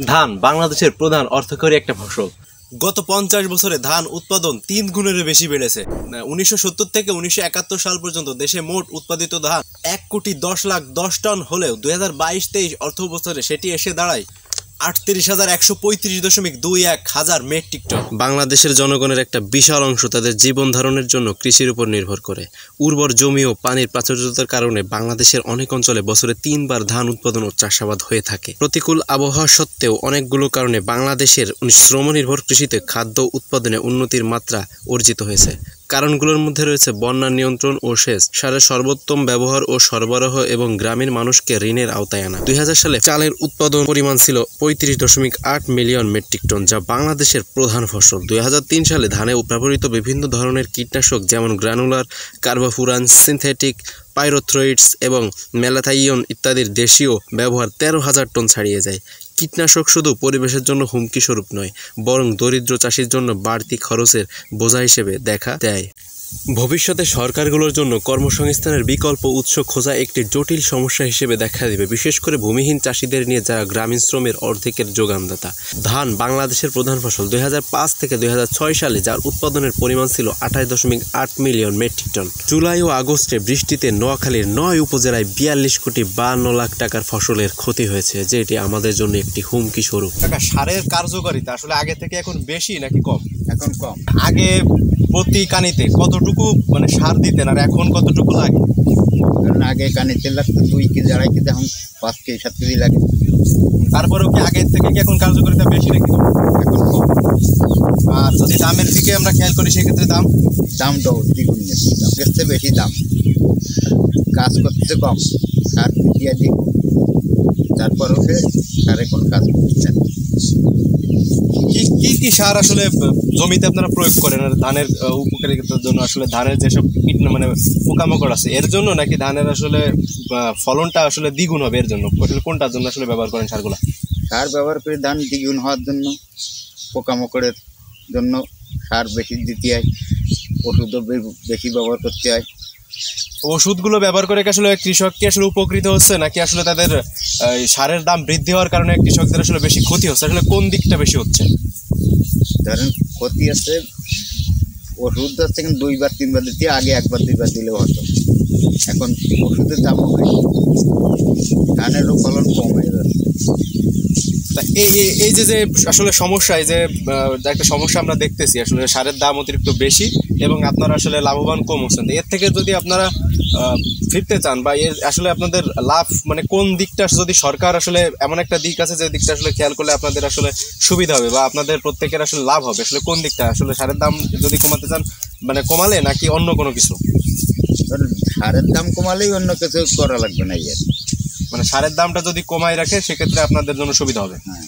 ধান বাংলাদেশের প্রধান অর্থকরী একটা ফসল। গত 50 বছরে ধান উৎপাদন 3 গুণের বেশি বেড়েছে। 1970 থেকে 1971 সাল পর্যন্ত দেশে মোট উৎপাদিত ধান 1,10,10,00,000 টন হলেও 2022-23 অর্থ বছরে সেটি এসে দাঁড়ায় 38,135.21 মেট্রিক টন। বাংলাদেশের জনগণের একটা বিশাল অংশ তাদের জীবন ধারণের জন্য কৃষির উপর নির্ভর করে। উর্বর জমি ও পানির প্রাচুর্যতার কারণে বাংলাদেশের অনেক অঞ্চলে বছরে 3 বার ধান উৎপাদন ও চাষাবাদ হয়ে থাকে। প্রতিকূল আবহাওয়া সত্ত্বেও অনেকগুলো কারণে বাংলাদেশের শ্রমনির্ভর কৃষিতে খাদ্য উৎপাদনে উন্নতির মাত্রা অর্জিত হয়েছে। কারণগুলোর মধ্যে রয়েছে বন্যা নিয়ন্ত্রণ ও সেচ, সারের সর্বোত্তম ব্যবহার ও সরবরাহ এবং গ্রামের মানুষকে ঋণের আওতায় আনা। 2000 সালে চালের উৎপাদন পরিমাণ ছিল 35.8 মিলিয়ন মেট্রিক টন, যা বাংলাদেশের প্রধান ফসল। 2003 সালে ধানে ব্যবহৃত বিভিন্ন ধরনের কীটনাশক যেমন গ্রানুলার, কার্বোফুরান, সিনথেটিক, পাইরোথ্রয়েডস এবং ম্যালাথাইয়ন ইত্যাদির দেশীয় ব্যবহার 13,000 টন ছাড়িয়ে যায়। কীটনাশক শুধু পরিবেশের জন্য হুমকি স্বরূপ নয়, বরং দরিদ্র চাষির জন্য বাড়তি খরচের বোঝা হিসেবে দেখা দেয়। ভবিষ্যতে সরকারগুলোর জন্য কর্মসংস্থানের বিকল্প উৎস খোঁজা একটি জটিল সমস্যা হিসেবে দেখা দেবে, বিশেষ করে ভূমিহীন চাষিদের নিয়ে, যারা গ্রামীণ শ্রমের অর্ধেকের যোগানদাতা। ধান বাংলাদেশের প্রধান ফসল। 2005 থেকে 2006 সালে যার উৎপাদনের পরিমাণ ছিল 28.8 মিলিয়ন মেট্রিক টন। জুলাই ও আগস্টে বৃষ্টিতে নোয়াখালীর 9 উপজেলায় 42,52,00,000 টাকার ফসলের ক্ষতি হয়েছে, যেটি আমাদের জন্য একটি হুমকি স্বরূপ। সারের কার্যকারিতা আসলে আগে থেকে এখন বেশি নাকি কম? এখন কম। আগে প্রতি কানিতে কতটুকু সার দিতেন আর এখন কতটুকু লাগে? কারণ আগে কানিতে লাগতো 2 কেজি 2.5 কেজি, এখন 5 কেজি 7 কেজি লাগে। তারপরেও কি আগের থেকে কি এখন কার্যকারিতা বেশি নাকি কম? এখন কম। আর যদি দামের দিকে আমরা খেয়াল করি, সেক্ষেত্রে দামটাও দ্বিগুণ, বেশি বেশি দাম, কাজ করতে কম, সার দিয়ে দিই, তারপরেও সে সারে কোনো কাজ করছে না। কি সার আসলে জমিতে আপনারা প্রয়োগ করেন আর ধানের উপকারিতার জন্য? আসলে ধানের যেসব পোকামাকড় আছে এর জন্য, নাকি ধানের আসলে ফলনটা আসলে দ্বিগুণ হবে এর জন্য? কোনটার জন্য আসলে ব্যবহার করেন সারগুলা? সার ব্যবহার করে ধান দ্বিগুণ হওয়ার জন্য, পোকামাকড়ের জন্য সার বেশি দিতে হয়, ওষুধও বেশি ব্যবহার করতে হয়। ওষুধগুলো ব্যবহার করে আসলে কৃষক কি আসলে উপকৃত হচ্ছে, নাকি আসলে তাদের সারের দাম বৃদ্ধি হওয়ার কারণে কৃষকদের আসলে বেশি ক্ষতি হচ্ছে? আসলে কোন দিকটা বেশি হচ্ছে? ধরেন ক্ষতি আছে, ওষুধ হচ্ছে কিন্তু 2 বার 3 বার দিতে, আগে 1 বার 2 বার দিলেও হতো, এখন ওষুধের দামও হয়, ধানেরও ফলন কম হয়ে যাচ্ছে। তা এই যে আসলে সমস্যা, এই যে একটা সমস্যা আমরা দেখতেছি, আসলে সারের দাম অতিরিক্ত বেশি এবং আপনারা আসলে লাভবান কম হচ্ছেন। এর থেকে যদি আপনারা ফিরতে চান, বা এর আসলে আপনাদের লাভ কোন দিকটা, যদি সরকার আসলে এমন একটা দিক আছে যে দিকটা আসলে খেয়াল করলে আপনাদের আসলে সুবিধা হবে বা আপনাদের প্রত্যেকের আসলে লাভ হবে, আসলে কোন দিকটা? আসলে সারের দাম যদি কমাতে চান, কমালে নাকি অন্য কোনো কিছু? সারের দাম কমালেই অন্য কিছু করা লাগবে না। সারের দামটা যদি কমাই রাখে সেক্ষেত্রে আপনাদের জন্য সুবিধা হবে। হ্যাঁ।